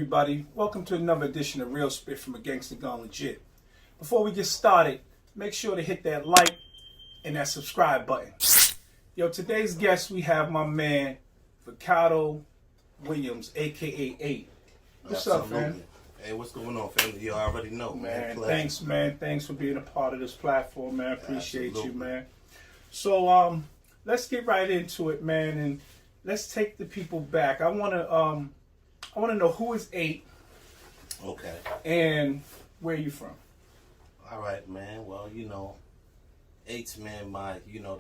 everybody? Welcome to another edition of Real Spit from a Gangsta Gone Legit. Before we get started, make sure to hit that like and that subscribe button. Yo, today's guest, we have my man, Vacado Williams, a.k.a. 8. What's up, man? Hey, what's going on, family? You already know, man. Thanks, man. Thanks for being a part of this platform, man. Appreciate you, man. So, let's get right into it, man, and let's take the people back. I want to know who is 8. Okay. And where you from? All right, man. Well, 8's, man,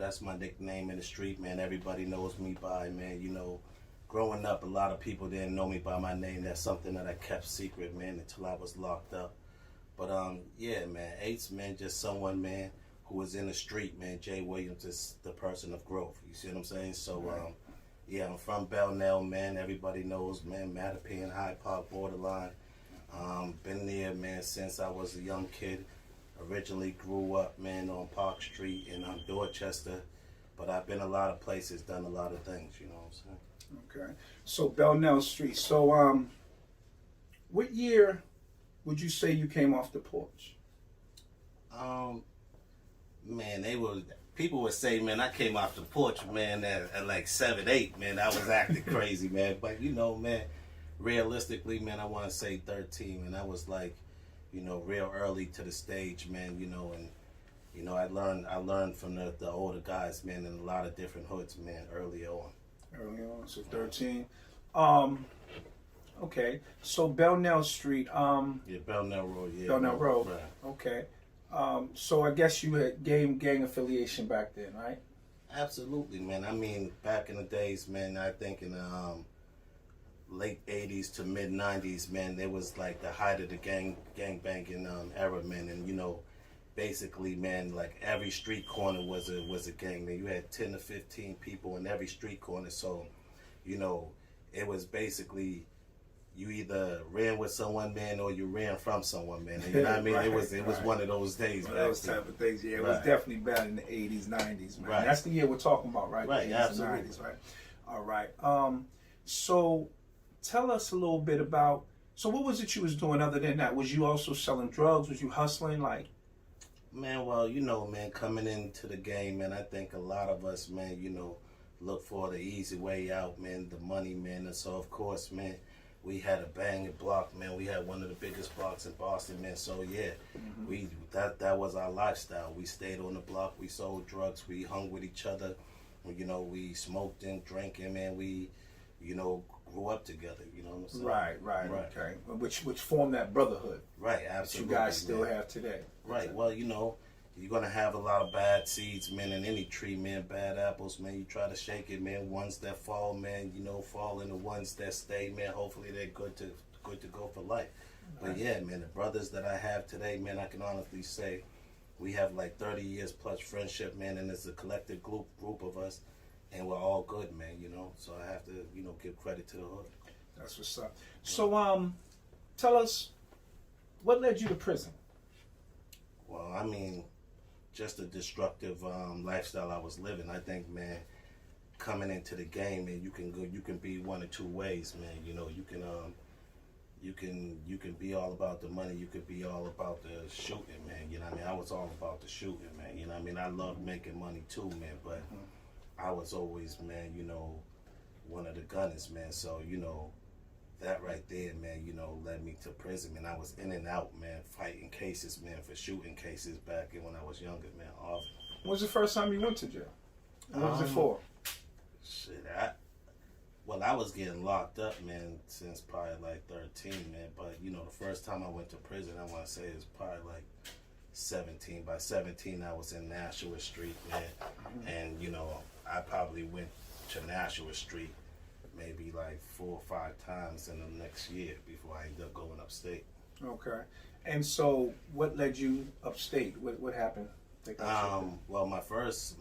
that's my nickname in the street, man. Everybody knows me by, man. Growing up, a lot of people didn't know me by my name. That's something that I kept secret, man, until I was locked up. But, yeah, man, 8's, man, just someone, man, who was in the street, man. Jay Williams is the person of growth. You see what I'm saying? So, yeah, I'm from Belknap, man. Everybody knows, man, Mattapan, Hyde Park, borderline. Been there, man, since I was a young kid. Originally grew up, man, on Park Street in Dorchester. But I've been a lot of places, done a lot of things, you know what I'm saying? Okay. So, Belknap Street. So, what year would you say you came off the porch? Man, people would say, man, I came off the porch, man, at like 7, 8, man. I was acting crazy, man. But, man, realistically, man, I want to say 13, man. I was like, real early to the stage, man, and, I learned from the older guys, man, in a lot of different hoods, man, early on. Early on, so 13. Okay. So, Belknap Street. Yeah, Belknap Road, yeah. Belknap Road. Right. Okay. So I guess you had gang affiliation back then, right? Absolutely, man. I mean, back in the days, man, I think in the late 80s to mid 90s, man, there was like the height of the gang banging era, man, and basically, man, like every street corner was a gang, man. You had 10 to 15 people in every street corner, so it was basically you either ran with someone, man, or you ran from someone, man. You know what I mean? Right, it was one of those days, man. Those type of things, yeah. It was definitely bad in the 80s, 90s, man. Right. That's the year we're talking about, right? Right, the 80s absolutely. and 90s, right? All right. So tell us a little bit about, so what was it you was doing other than that? Was you also selling drugs? Was you hustling? Like, man, well, man, coming into the game, man, I think a lot of us, man, look for the easy way out, man, the money, man. And so, of course, man, we had a banging block, man. We had one of the biggest blocks in Boston, man. So, yeah, that was our lifestyle. We stayed on the block. We sold drugs. We hung with each other. We smoked and drank, and, man, we, grew up together, you know what I'm saying? Right. Okay. Which formed that brotherhood. Right, absolutely. That you guys still have today. Right, well, you're going to have a lot of bad seeds, man, in any tree, man, bad apples, man. You try to shake it, man. Ones that fall, man, fall into ones that stay, man. Hopefully they're good to go for life. But, yeah, man, the brothers that I have today, man, I can honestly say we have like 30 years plus friendship, man, and it's a collective group of us. And we're all good, man, So I have to, give credit to the hood. That's what's up. So, tell us, what led you to prison? Well, I mean, just a destructive lifestyle I was living. I think, man, coming into the game, man, you can be one or two ways, man. You can be all about the money. You could be all about the shooting, man. You know what I mean? I was all about the shooting, man. You know what I mean? I loved making money too, man, but I was always, man, one of the gunners, man. So, that right there, man, led me to prison, man. I was in and out, man, fighting cases, man, for shooting cases back when I was younger, man. Often. When was the first time you went to jail? What was it for? Shit, I was getting locked up, man, since probably like 13, man. But, the first time I went to prison, I want to say it was probably like 17. By 17, I was in Nashua Street, man. And, I probably went to Nashua Street maybe like 4 or 5 times in the next year before I ended up going upstate. Okay. And so what led you upstate? What happened? Well, my first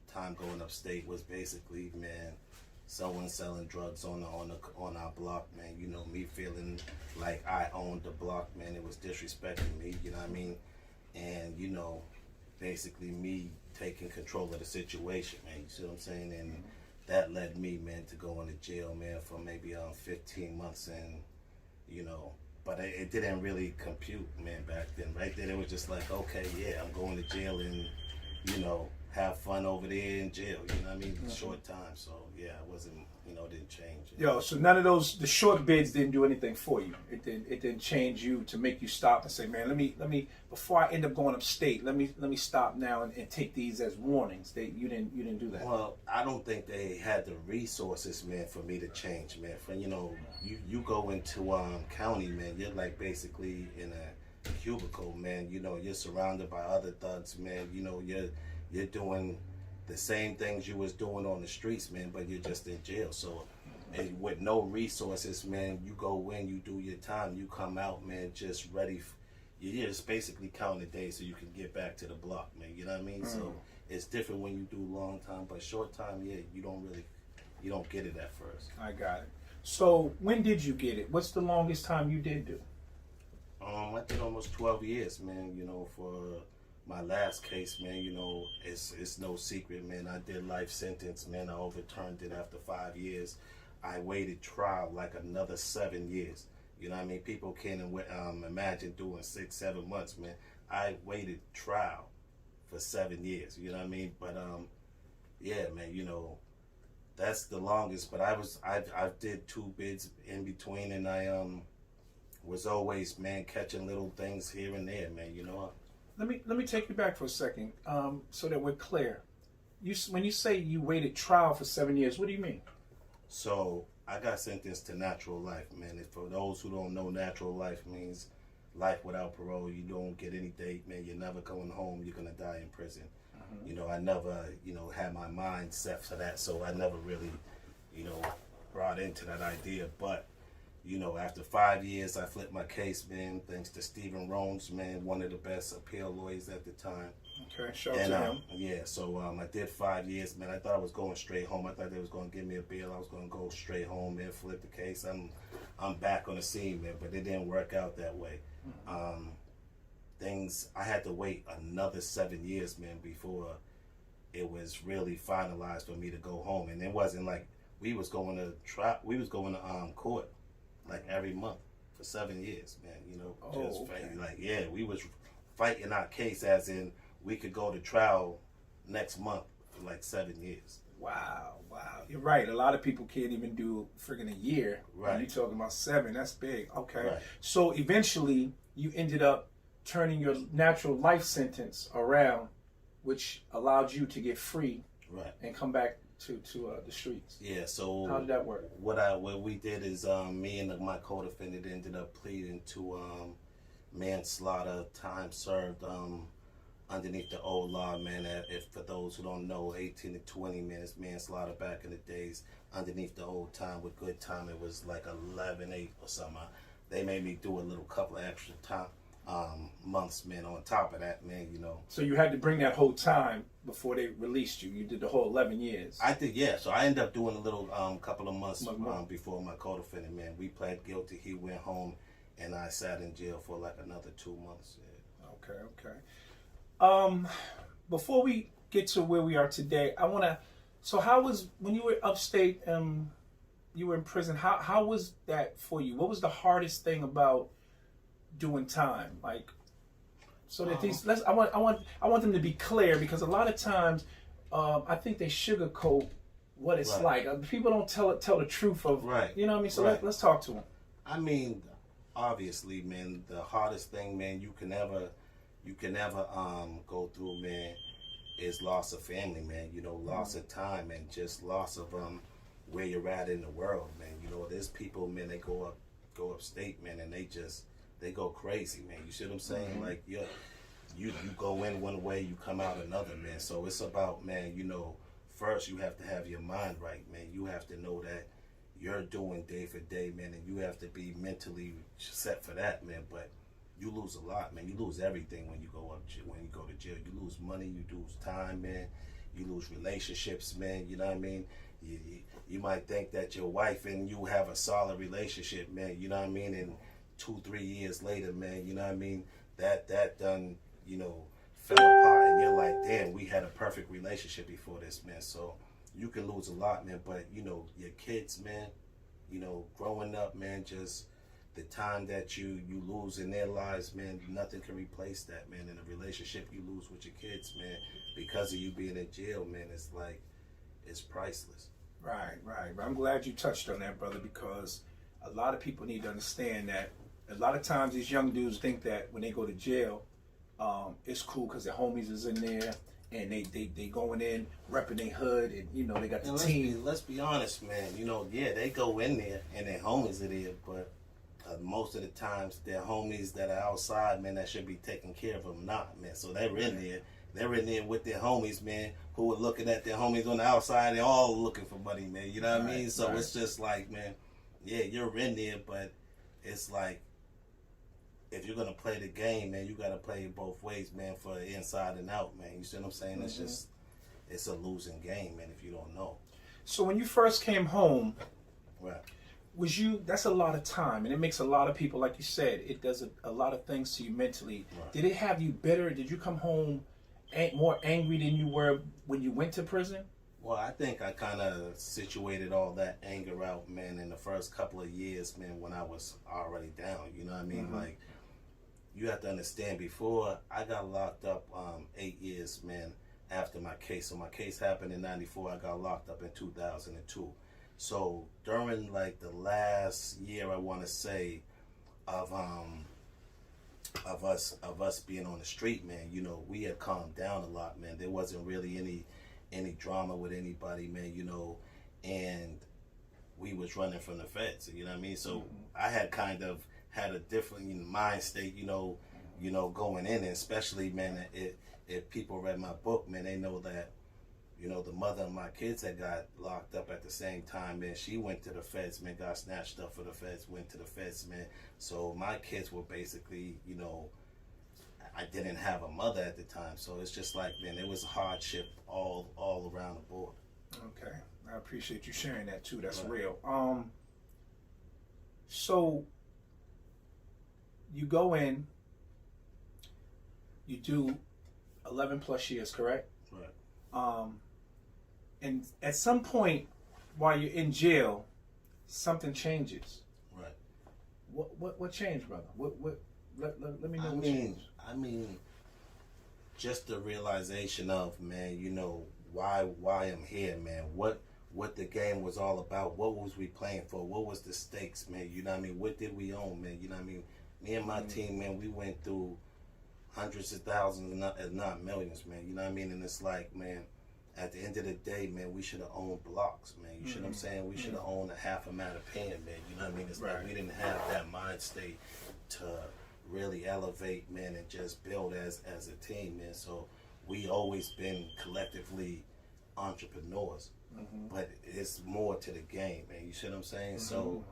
time going upstate was basically, man, someone selling drugs on our block, man. Me feeling like I owned the block, man. It was disrespecting me, you know what I mean? And, basically me taking control of the situation, man. You see what I'm saying? And that led me, man, to go into jail, man, for maybe 15 months, and you know, but it didn't really compute, man, back then. Right then, it was just like, okay, yeah, I'm going to jail and you know have fun over there in jail. You know what I mean? Short time, so yeah, it wasn't, it didn't change. Yo, so none of the short bids didn't do anything for you. It didn't change you to make you stop and say, man, let me before I end up going upstate, let me stop now and take these as warnings. You didn't do that. Well, I don't think they had the resources, man, for me to change, man. For you go into county, man, you're like basically in a cubicle, man. You're surrounded by other thugs, man. You're doing the same things you was doing on the streets, man, but you're just in jail. So and with no resources, man, you go in, you do your time, you come out, man, just ready. You're just basically counting the days so you can get back to the block, man. You know what I mean? So it's different when you do long time, but short time, yeah, you don't get it at first. I got it. So when did you get it? What's the longest time you did do? I did almost 12 years, man, for my last case, man. It's no secret, man. I did life sentence, man. I overturned it after 5 years. I waited trial like another 7 years. You know what I mean? People can't imagine doing 6-7 months, man. I waited trial for 7 years. You know what I mean? But yeah, man. That's the longest. But I did 2 bids in between, and I was always, man, catching little things here and there, man. Let me take you back for a second, so that we're clear. When you say you waited trial for 7 years, what do you mean? So I got sentenced to natural life, man. And for those who don't know, natural life means life without parole. You don't get any date, man. You're never going home. You're gonna die in prison. I never, had my mind set for that, so I never really, brought into that idea. But after 5 years, I flipped my case, man, thanks to Stephen Rones, man, one of the best appeal lawyers at the time. Okay, shout out to him. Yeah, so I did 5 years, man. I thought I was going straight home. I thought they was going to give me a bail. I was going to go straight home, man, flip the case. I'm back on the scene, man, but it didn't work out that way. I had to wait another 7 years, man, before it was really finalized for me to go home. And it wasn't like we was going to court like every month for 7 years, man. We was fighting our case as in we could go to trial next month for like 7 years. Wow. You're right. A lot of people can't even do friggin' a year. Right. You're talking about 7. That's big. Okay. Right. So eventually you ended up turning your natural life sentence around, which allowed you to get free. Right. And come back to the streets. Yeah, so how did that work? What we did is me and my co-defendant ended up pleading to manslaughter, time served underneath the old law, man. If for those who don't know, 18 to 20 minutes manslaughter back in the days. Underneath the old time with good time, it was like 11/8 or something. They made me do a little couple of extra time months, man, on top of that, man. So you had to bring that whole time before they released you. You did the whole 11 years. I did, yeah. So I ended up doing a little couple of months before my co-defendant, man. We pled guilty. He went home, and I sat in jail for like another 2 months. Yeah. Okay. Before we get to where we are today, so how was, when you were upstate, you were in prison, how was that for you? What was the hardest thing about doing time? Like, so that I want them to be clear, because a lot of times I think they sugarcoat what it's like. People don't tell the truth of, you know what I mean? So let's talk to them. I mean, obviously, man, the hardest thing, man, you can never go through, man, is loss of family, man. Loss of time, and just loss of where you're at in the world, man. There's people, man, they go upstate, man, and they go crazy, man. You see what I'm saying? Like, you go in one way, you come out another, man. So it's about, man, first you have to have your mind right, man. You have to know that you're doing day for day, man, and you have to be mentally set for that, man. But you lose a lot, man. You lose everything when you go to jail. You lose money, you lose time, man. You lose relationships, man. You know what I mean? You might think that your wife and you have a solid relationship, man. You know what I mean? And 2-3 years later, man, you know what I mean? That done, fell apart, and you're like, damn, we had a perfect relationship before this, man. So you can lose a lot, man. But you know, your kids, man, you know, growing up, man, just the time that you lose in their lives, man, nothing can replace that, man. And the relationship you lose with your kids, man, because of you being in jail, man, it's like, it's priceless. Right. I'm glad you touched on that, brother, because a lot of people need to understand that a lot of times these young dudes think that when they go to jail, it's cool because their homies is in there and they going in repping their hood, and you know they got the team. Let's be honest, man. You know, yeah, they go in there and their homies are there, but most of the times their homies that are outside, man, that should be taking care of them, not, man. So they're in there. They're in there with their homies, man, who are looking at their homies on the outside. They're all looking for money, man. You know what I mean? So it's just like, man, yeah, you're in there, but it's like, if you're gonna play the game, man, you gotta play it both ways, man, for inside and out, man. You see what I'm saying? It's a losing game, man, if you don't know. So when you first came home, right, that's a lot of time, and it makes a lot of people, like you said, it does a lot of things to you mentally. Right. Did it have you bitter? Did you come home more angry than you were when you went to prison? Well, I think I kind of situated all that anger out, man, in the first couple of years, man, when I was already down. You know what I mean? Like, you have to understand, before I got locked up 8 years, man, after my case. So my case happened in 94. I got locked up in 2002. So during like the last year, I want to say, of us being on the street, man, you know, we had calmed down a lot, man. There wasn't really any drama with anybody, man, you know, and we was running from the feds, you know what I mean? So I had kind of had a different mind state, you know, going in, and especially, man, if people read my book, man, they know that, you know, the mother of my kids had got locked up at the same time, man. She went to the feds, man, got snatched up for the feds, went to the feds, man. So my kids were basically, you know, I didn't have a mother at the time. So it's just like, man, it was a hardship all around the board. Okay. I appreciate you sharing that too. That's real. So you go in, you do 11 plus years, correct? Right. And at some point while you're in jail, something changes. Right. What changed, brother? Let me know what changed. I mean, just the realization of, man, you know, why I'm here, man. What the game was all about. What was we playing for? What was the stakes, man? You know what I mean? What did we own, man? You know what I mean? Me and my team, man, we went through hundreds of thousands, if not millions, man. You know what I mean? And it's like, man, at the end of the day, man, we should have owned blocks, man. You see what I'm saying? We should have owned a half a Mattapan, man. You know what I mean? It's like we didn't have that mind state to really elevate, man, and just build as a team, man. So we always been collectively entrepreneurs, but it's more to the game, man. You see what I'm saying? So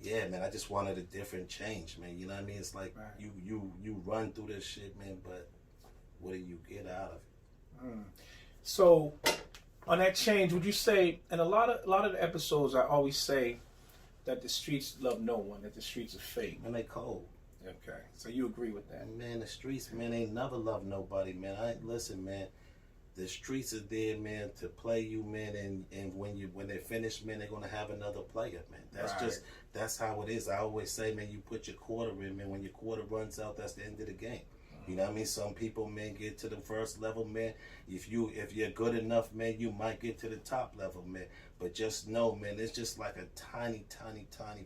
yeah, man, I just wanted a different change, man. You know what I mean? It's like you run through this shit, man, but what do you get out of it? So on that change, would you say, and a lot of the episodes, I always say that the streets love no one, that the streets are fake. Man, they cold. Okay, so you agree with that? Man, the streets, man, ain't never loved nobody, man. Listen, man, the streets are there, man, to play you, man, and when they're finished, man, they're gonna have another player, man. That's how it is. I always say, man, you put your quarter in, man. When your quarter runs out, that's the end of the game. You know what I mean? Some people, man, get to the first level, man. If you're good enough, man, you might get to the top level, man. But just know, man, it's just like a tiny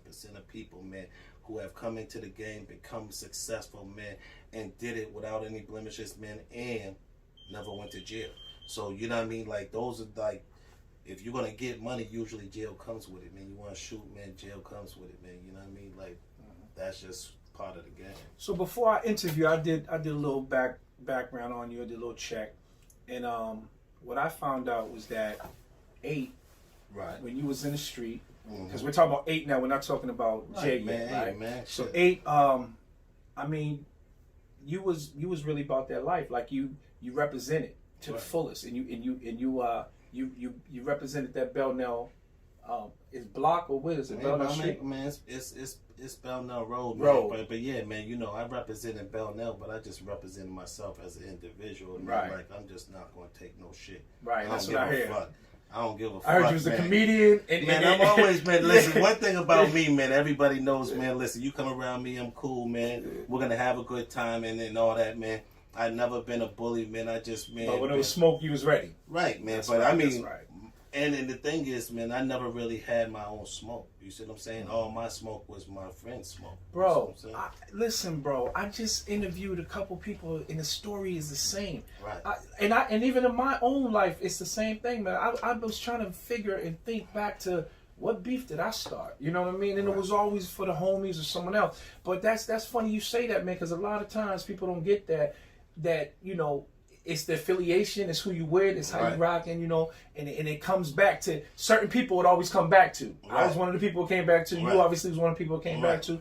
percent of people, man, who have come into the game, become successful, man, and did it without any blemishes, man, and never went to jail. So, you know what I mean? Like, those are like, if you're gonna get money, usually jail comes with it, man. You want to shoot, man, jail comes with it, man. You know what I mean? Like, that's just part of the game. So before I interview, I did a little background on you. I did a little check, and what I found out was that 8, right, when you was in the street, because we're talking about 8 now. We're not talking about Jay man, yet, right? Hey, man, so 8, I mean, you was really about that life. Like you represented to the fullest, and you represented that Belknap. Is block or what is it? Belknap Street? Man, it's Belknap Road, man. But yeah, man, you know, I represented Belknap, but I just represented myself as an individual. Man. Right. Like, I'm just not going to take no shit. Right, that's what I hear. I don't give a fuck. I heard you was a comedian. Man, I'm always, man, listen, one thing about me, man, everybody knows, man, listen, you come around me, I'm cool, man. We're going to have a good time and all that, man. I've never been a bully, man. I just, man. But when it was smoke, you was ready. Right, man. That's but right, I mean, right. and the thing is, man, I never really had my own smoke. You see what I'm saying? All my smoke was my friend's smoke. Bro, listen, bro. I just interviewed a couple people, and the story is the same. Right. And even in my own life, it's the same thing, man. I was trying to figure and think back to what beef did I start? You know what I mean? And it was always for the homies or someone else. But that's funny you say that, man, because a lot of times people don't get that you know. It's the affiliation, it's who you with, it's how you rocking, you know, and it comes back to certain people. It always come back to. I was one of the people it came back to. You obviously was one of the people it came back to,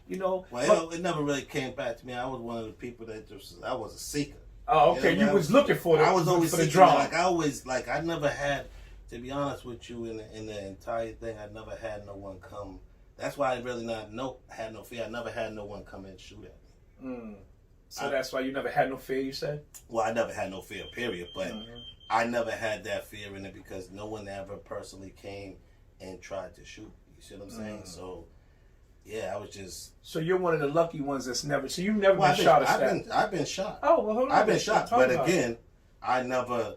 you know. Well, it never really came back to me. I was one of the people that I was a seeker. Oh, okay. You was looking for I was always for the seeking, drama. I never had, to be honest with you, in the entire thing, I never had no one come. That's why I really had no fear. I never had no one come and shoot at me. So that's why you never had no fear, you said? Well, I never had no fear, period. But I never had that fear in it because no one ever personally came and tried to shoot me. You see what I'm saying? So, yeah, I was just... So you're one of the lucky ones that's never... So you've never been shot at? I've been shot. Oh, well, hold on. I've been shot. But again, I never...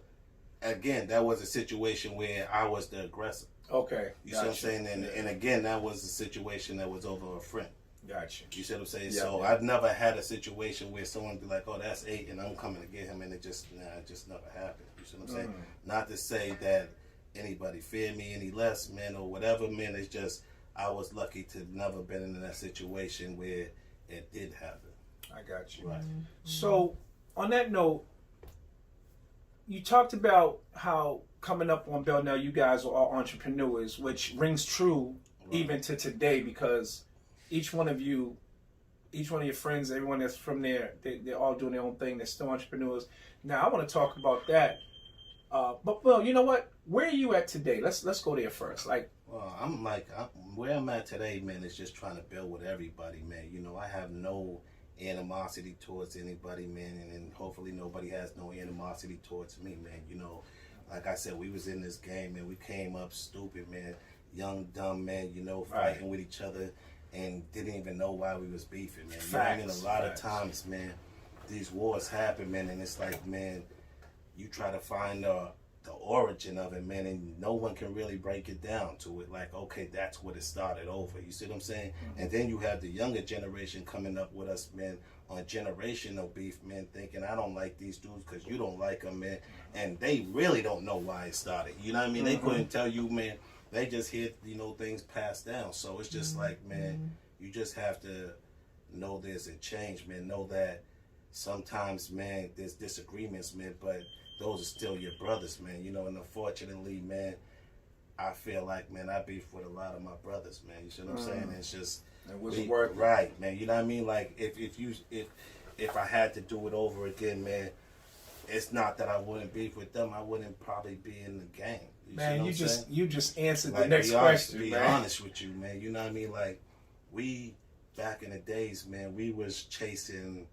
Again, that was a situation where I was the aggressor. Okay. You see what I'm saying? And again, that was a situation that was over a friend. Gotcha. You see what I'm saying? Yeah, so I've never had a situation where someone be like, "Oh, that's 8," and I'm coming to get him, and it just never happened. You see what I'm saying? Not to say that anybody feared me any less, man, or whatever, man. It's just I was lucky to never been in that situation where it did happen. I got you. Right. So on that note, you talked about how coming up on Bell now, you guys are all entrepreneurs, which rings true even to today because. Each one of your friends, everyone that's from there, they're all doing their own thing. They're still entrepreneurs. Now, I want to talk about that. But well, you know what? Where are you at today? Let's go there first. Well, where I'm at today, man, is just trying to build with everybody, man. You know, I have no animosity towards anybody, man, and hopefully nobody has no animosity towards me, man. You know, like I said, we was in this game, man. We came up stupid, man, young, dumb, man. You know, fighting with each other. And didn't even know why we was beefing, man. You know what I mean? A lot of times, man, these wars happen, man, and it's like, man, you try to find the origin of it, man, and no one can really break it down to it. Like, okay, that's what it started over. You see what I'm saying? And then you have the younger generation coming up with us, man, on generational beef, man, thinking I don't like these dudes because you don't like them, man. And they really don't know why it started. You know what I mean? They couldn't tell you, man. They just hear, you know, things passed down. So it's just like, man, you just have to know there's a change, man. Know that sometimes, man, there's disagreements, man, but those are still your brothers, man. You know, and unfortunately, man, I feel like, man, I beef with a lot of my brothers, man. You see what I'm saying? It's just... It wasn't working. Right, man. You know what I mean? Like, if I had to do it over again, man, it's not that I wouldn't beef with them. I wouldn't probably be in the game. Man, you just answered the next question, man. Be honest with you, man. You know what I mean? Like, we, back in the days, man, we was chasing,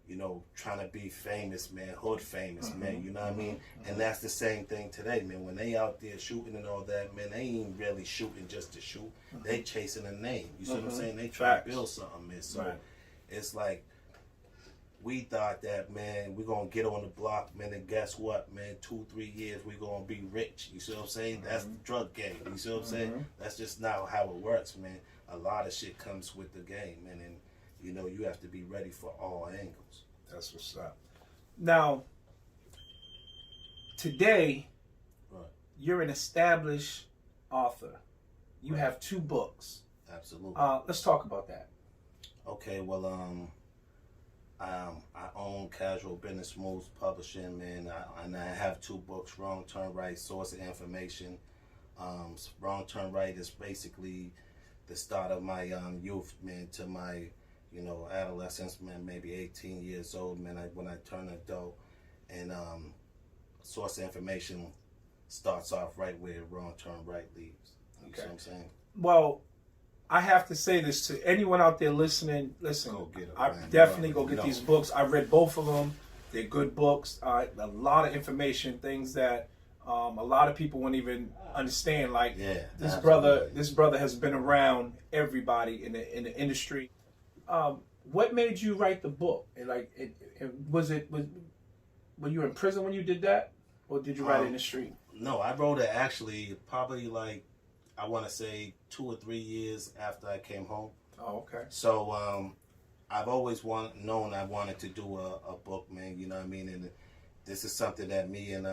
you know, trying to be famous, man, hood famous, man. You know what I mean? And that's the same thing today, man. When they out there shooting and all that, man, they ain't really shooting just to shoot. They chasing a name. You see what I'm saying? They try to build something, man. So it's like, we thought that, man, we're going to get on the block, man, and guess what, man, 2-3 years, we're going to be rich. You see what I'm saying? That's the drug game. You see what I'm saying? That's just not how it works, man. A lot of shit comes with the game, man, and, you know, you have to be ready for all angles. That's what's up. Now, today, you're an established author. You have 2 books. Absolutely. Let's talk about that. Okay, well, I own Casual Business Moves Publishing, man, and I have 2 books, Wrong Turn Right, Source of Information. Wrong Turn Right is basically the start of my youth, man, to my, you know, adolescence, man, maybe 18 years old, man, when I turned adult. And Source of Information starts off right where Wrong Turn Right leaves. You see what I'm saying? Well, I have to say this to anyone out there listening. Listen, go get 'em, I man. definitely go get these books. I read both of them. They're good books. A lot of information, things that A lot of people won't even understand. Like this absolutely. brother has been around everybody in the industry. What made you write the book? And like, were you in prison when you did that, or did you write it in the street? No, I wrote it actually probably like I want to say 2 or 3 years after I came home. Oh, okay. So I've always known I wanted to do a book, man. You know what I mean? And this is something that me and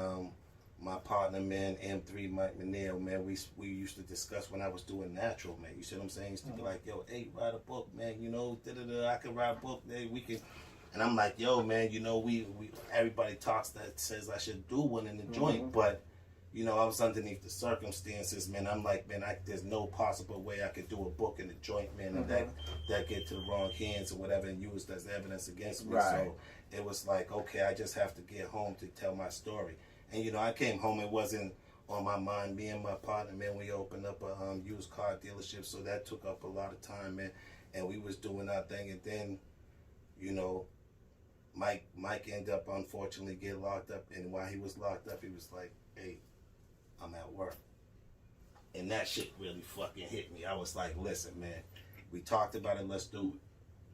my partner, man, M3 Mike McNeil, man, we used to discuss when I was doing natural, man. You see what I'm saying? He used to be like, yo, hey, write a book, man. You know, I can write a book, man. We can. And I'm like, yo, man, you know, we everybody talks that says I should do one in the joint, but you know, I was underneath the circumstances, man. I'm like, man, there's no possible way I could do a book in the joint, man, and that get to the wrong hands or whatever and used as evidence against me. Right. So it was like, okay, I just have to get home to tell my story. And you know, I came home, it wasn't on my mind. Me and my partner, man, we opened up a used car dealership, so that took up a lot of time, man. And we was doing our thing, and then, you know, Mike ended up unfortunately getting locked up, and while he was locked up, he was like, hey, I'm at work. And that shit really fucking hit me. I was like, listen, man, we talked about it, let's do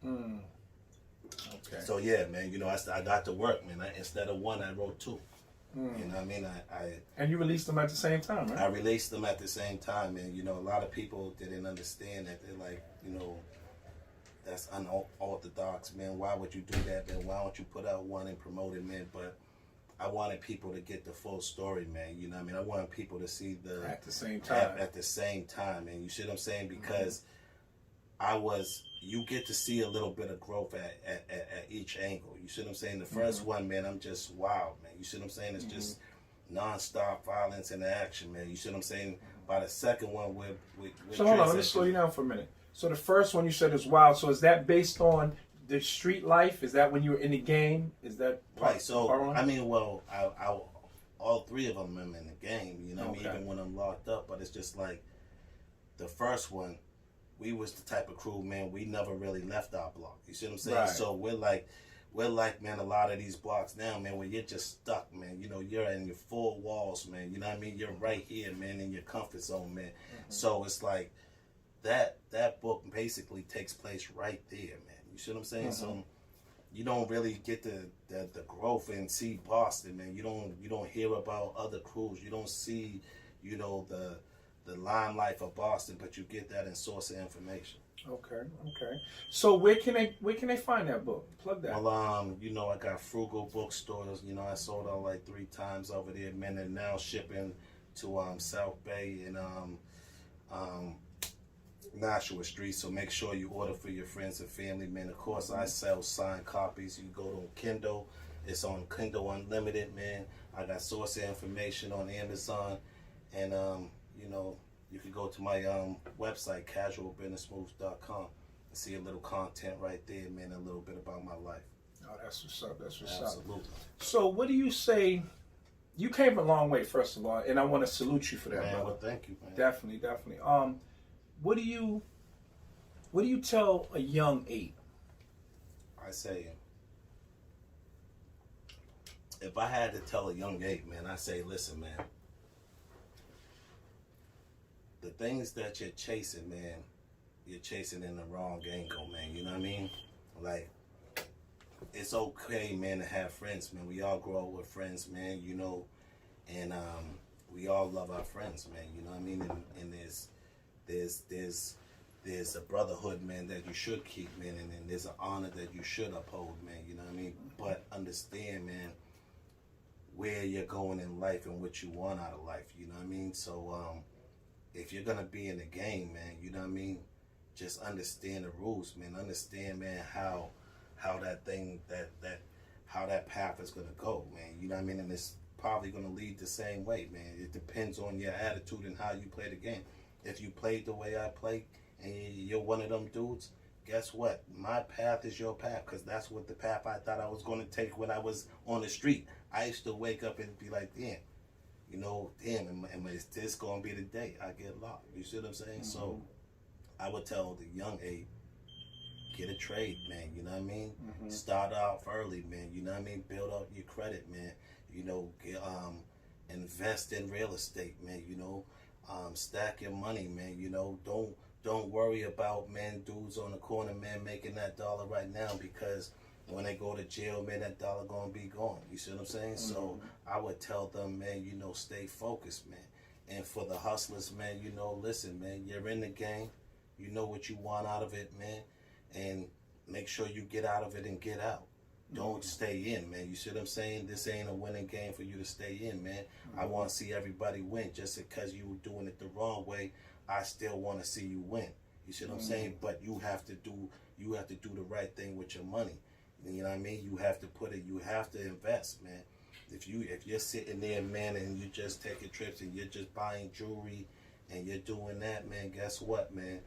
it. Okay. So yeah, man, you know, I got to work, man. Instead of one, I wrote two. You know what I mean? And you released them at the same time, right? I released them at the same time, and you know, a lot of people didn't understand that. They're like, you know, that's unorthodox, man. Why would you do that, man? Why don't you put out one and promote it, man? But I wanted people to get the full story, man. You know what I mean? I wanted people to see at the same time. At the same time, man. You see what I'm saying? Because you get to see a little bit of growth at each angle. You see what I'm saying? The first one, man, I'm just wild, man. You see what I'm saying? It's just non-stop violence and action, man. You see what I'm saying? By the second one, we're so hold on, let me slow you down for a minute. So the first one you said is wild. So is that based on the street life? Is that when you were in the game? Is that right? So I mean, well, I all three of them I'm in the game. You know, what I mean, even when I'm locked up. But it's just like the first one. We was the type of crew, man, we never really left our block. You see what I'm saying? Right. So we're like, man, a lot of these blocks now, man, where you're just stuck, man. You know, you're in your four walls, man. You know what I mean? You're right here, man, in your comfort zone, man. So it's like that book basically takes place right there, man. You see what I'm saying? So you don't really get the growth and see Boston, man. You don't hear about other crews. You don't see, you know, the limelight of Boston, but you get that in source of information. Okay. So where can they find that book? Plug that. Well, you know, I got Frugal bookstores. You know, I sold out like 3 times over there, man, and now shipping to South Bay and Nashua Street. So make sure you order for your friends and family, man. Of course, I sell signed copies. You go to Kindle. It's on Kindle Unlimited, man. I got source of information on Amazon, and you know, you can go to my website, casualbusinessmoves.com, and see a little content right there, man, a little bit about my life. Oh, that's what's up. Absolutely. So what do you say? You came a long way, first of all, and I want to salute you for that, man. brother. Well, thank you, man. Definitely. What do you tell a young 8? I say, if I had to tell a young 8, man, I say, listen, man, the things that you're chasing, man, you're chasing in the wrong angle, man. You know what I mean? Like, it's okay, man, to have friends, man. We all grow up with friends, man, you know, and we all love our friends, man. You know what I mean? And there's a brotherhood, man, that you should keep, man, and there's an honor that you should uphold, man. You know what I mean? But understand, man, where you're going in life and what you want out of life. You know what I mean? So, if you're gonna be in the game, man, you know what I mean? Just understand the rules, man. Understand, man, how that thing how that path is gonna go, man. You know what I mean? And it's probably gonna lead the same way, man. It depends on your attitude and how you play the game. If you played the way I play and you're one of them dudes, guess what? My path is your path, because that's what the path I thought I was gonna take when I was on the street. I used to wake up and be like, damn. You know, damn, is this going to be the day I get locked? You see what I'm saying? So I would tell the young 8, get a trade, man. You know what I mean? Start off early, man. You know what I mean? Build up your credit, man. You know, invest in real estate, man. Stack your money, man. Don't worry about, man, dudes on the corner, man, making that dollar right now, because when they go to jail, man, that dollar gonna be gone. You see what I'm saying? Mm-hmm. So I would tell them, man, stay focused, man. And for the hustlers, man, listen, man, you're in the game. You know what you want out of it, man. And make sure you get out of it and get out. Don't stay in, man. You see what I'm saying? This ain't a winning game for you to stay in, man. I want to see everybody win. Just because you were doing it the wrong way, I still want to see you win. You see what I'm saying? But you have to do the right thing with your money. You know what I mean? You have to invest, man. If you're sitting there, man, and you just taking trips and you're just buying jewelry and you're doing that, man, guess what, man?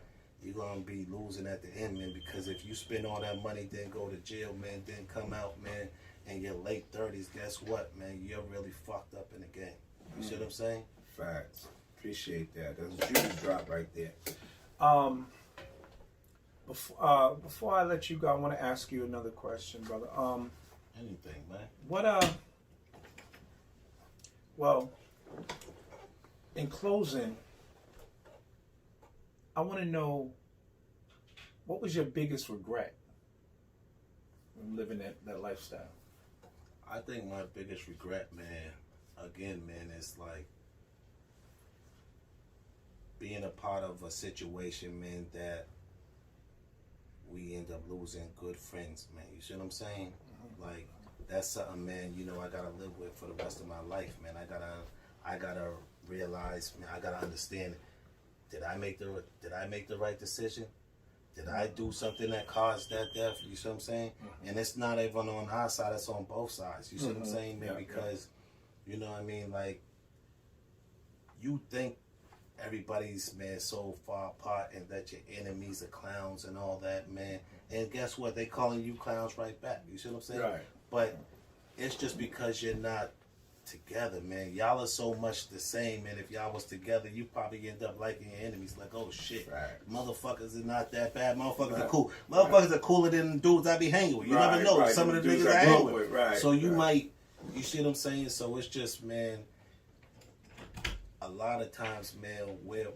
You're going to be losing at the end, man, because if you spend all that money, then go to jail, man, then come out, man, in your late 30s, guess what, man? You're really fucked up in the game. You see what I'm saying? Facts. Appreciate that. That's a juice drop right there. Before I let you go, I want to ask you another question, brother. Anything, man. Well, in closing, I want to know, what was your biggest regret when living that lifestyle? I think my biggest regret, man, again, man, is like being a part of a situation, man, that we end up losing good friends, man. You see what I'm saying? Mm-hmm. Like, that's something, man, I gotta live with for the rest of my life, man. I gotta realize, man, I gotta understand, did I make the right decision? Did I do something that caused that death? You see what I'm saying? Mm-hmm. And it's not even on our side, it's on both sides. You see what I'm saying, man? Because, you know what I mean, like, you think everybody's, man, so far apart and that your enemies are clowns and all that, man. And guess what? They calling you clowns right back. You see what I'm saying? Right. But it's just because you're not together, man. Y'all are so much the same, man. If y'all was together, you probably end up liking your enemies. Like, oh shit, motherfuckers are not that bad. Motherfuckers are cool. Motherfuckers are cooler than the dudes I be hanging with. You never know. Some of the niggas I hang with. So you might, you see what I'm saying? So it's just, man, a lot of times, man, we're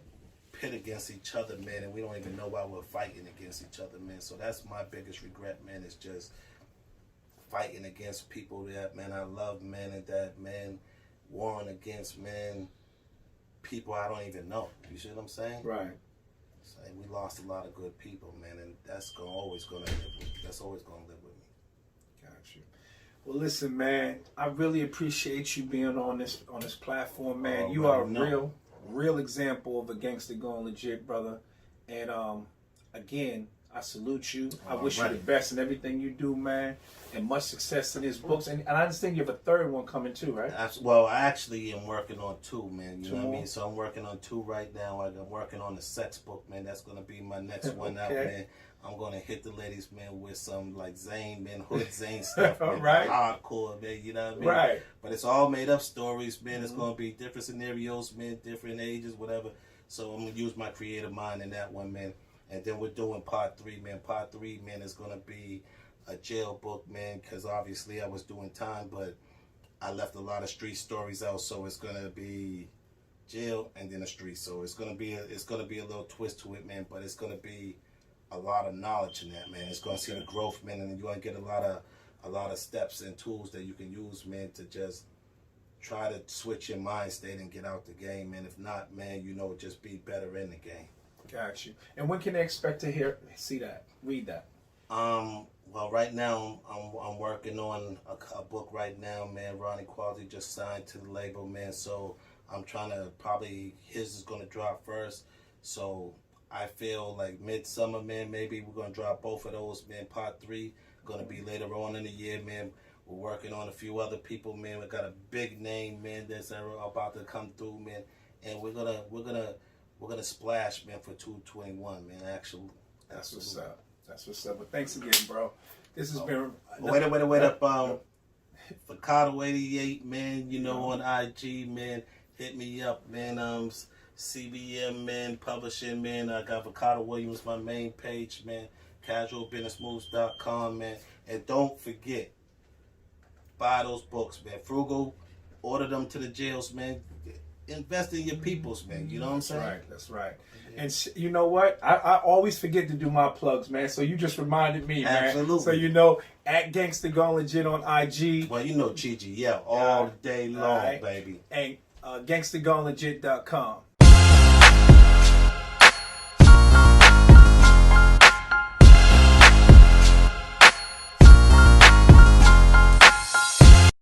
pit against each other, man, and we don't even know why we're fighting against each other, man. So that's my biggest regret, man, is just fighting against people that, man, I love, man, and that, man, warring against, man, people I don't even know. You see what I'm saying? Right. So we lost a lot of good people, man, and that's always gonna live with me. That's always gonna live with me. Got you. Well, listen, man, I really appreciate you being on this platform, man. You are a real example of a Gangsta Gone Legit, brother. And again, I salute you. I wish you the best in everything you do, man, and much success in his books. And I understand you have a third one coming too, right? Well, I actually am working on 2, man. You know what I mean? So I'm working on 2 right now. I'm working on the sex book, man. That's going to be my next one out, man. I'm going to hit the ladies, man, with some, like, Zane, man, hood Zane stuff, man. Hardcore, man, you know what I mean? Right. But it's all made up stories, man. It's going to be different scenarios, man, different ages, whatever. So I'm going to use my creative mind in that one, man. And then we're doing part 3, man. Part 3, man, is going to be a jail book, man, because obviously I was doing time, but I left a lot of street stories out, so it's going to be jail and then a street. So it's going to be a little twist to it, man, but it's going to be a lot of knowledge in that, man. It's going to see the growth, man, and you're going to get a lot of steps and tools that you can use, man, to just try to switch your mind state and get out the game, man. If not, man, just be better in the game. Got you. And when can they expect to read that? Well, right now I'm working on a book right now, man. Ronnie Quality just signed to the label, man. So I'm trying to his is gonna drop first. So I feel like midsummer, man. Maybe we're gonna drop both of those, man. Part 3 gonna be later on in the year, man. We're working on a few other people, man. We got a big name, man, that's about to come through, man. And we're gonna splash, man, for 221, man. Actually, that's what's up. That's what's up. But thanks again, bro. This has been. Wait up. Vacado 88, man. On IG, man. Hit me up, man. CBM, man. Publishing, man. I got Vacado Williams, my main page, man. CasualBusinessMoves.com, man. And don't forget, buy those books, man. Frugal order them to the jails, man. Invest in your peoples, man. You know what I'm saying? Right, that's right. And you know what? I always forget to do my plugs, man. So you just reminded me, man. Absolutely. So you know, at Gangsta Gone Legit on IG. Well, you know, Gigi, yeah, all day long, right. baby. And GangstaGoneLegit.com.